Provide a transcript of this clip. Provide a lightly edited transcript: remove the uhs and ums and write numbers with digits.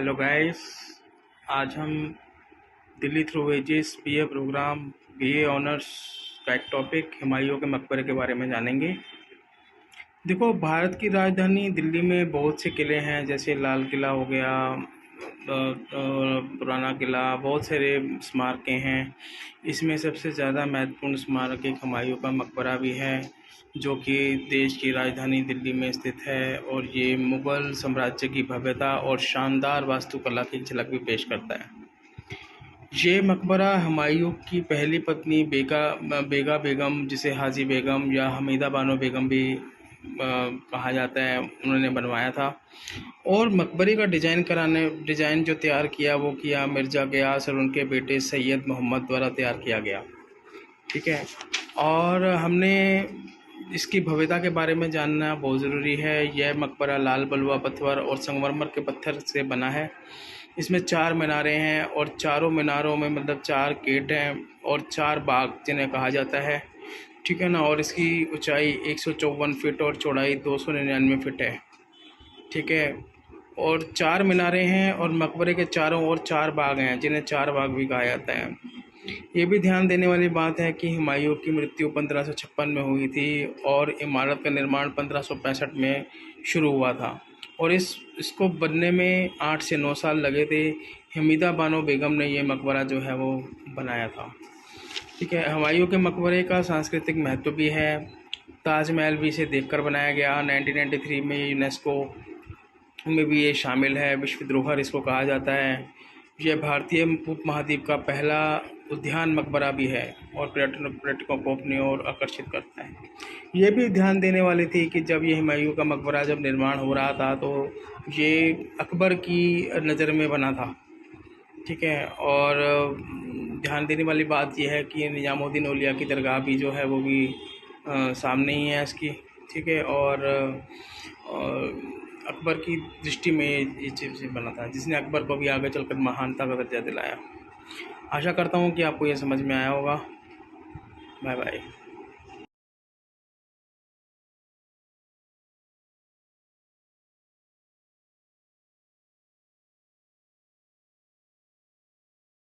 Hello guys. आज हम Delhi through वेजेस बीए प्रोग्राम बीए ऑनर्स का एक टॉपिक हुमायूं के मकबरे के बारे में जानेंगे। देखो, भारत की राजधानी दिल्ली में बहुत से किले हैं, जैसे लाल किला हो गया, पुराना किला, बहुत सारे स्मारकें हैं। इसमें सबसे ज़्यादा महत्वपूर्ण स्मारक एक हुमायूं का मकबरा भी है, जो कि देश की राजधानी दिल्ली में स्थित है, और ये मुग़ल साम्राज्य की भव्यता और शानदार वास्तुकला की झलक भी पेश करता है। ये मकबरा हुमायूं की पहली पत्नी बेगा बेगम, जिसे हाजी बेगम या हमीदा बानो बेगम भी कहा जाता है, उन्होंने बनवाया था। और मकबरे का डिज़ाइन जो तैयार किया वो किया मिर्ज़ा गियास और उनके बेटे सैयद मोहम्मद द्वारा तैयार किया गया। ठीक है। और हमने इसकी भव्यता के बारे में जानना बहुत ज़रूरी है। यह मकबरा लाल बलुआ पत्थर और संगमरमर के पत्थर से बना है। इसमें 4 मीनारें हैं और चारों मीनारों में मतलब 4 गेट हैं और 4 बाग जिन्हें कहा जाता है। ठीक है ना। और इसकी ऊंचाई 154 फीट और चौड़ाई 299 फीट है। ठीक है। और 4 मीनारें हैं और मकबरे के चारों ओर 4 बाग हैं, जिन्हें 4 बाग भी कहा जाता है। ये भी ध्यान देने वाली बात है कि हुमायूं की मृत्यु 1556 में हुई थी और इमारत का निर्माण 1565 में शुरू हुआ था, और इसको बनने में 8 से 9 साल लगे थे। हमीदा बानो बेगम ने ये मकबरा जो है वो बनाया था। ठीक है। हुमायूं के मकबरे का सांस्कृतिक महत्व भी है। ताजमहल भी इसे देखकर बनाया गया। 1993 में यूनेस्को में भी ये शामिल है, विश्व धरोहर इसको कहा जाता है। यह भारतीय उपमहाद्वीप का पहला उद्यान मकबरा भी है और पर्यटकों को अपनी ओर आकर्षित करता है। ये भी ध्यान देने वाली थी कि जब ये हुमायूं का मकबरा जब निर्माण हो रहा था तो ये अकबर की नज़र में बना था। ठीक है। और ध्यान देने वाली बात यह है कि निजामुद्दीन औलिया की दरगाह भी जो है वो भी सामने ही है इसकी। ठीक है। और अकबर की दृष्टि में ये चीज़ बना था, जिसने अकबर को भी आगे चलकर महानता का दर्जा दिलाया। आशा करता हूँ कि आपको ये समझ में आया होगा। Bye bye.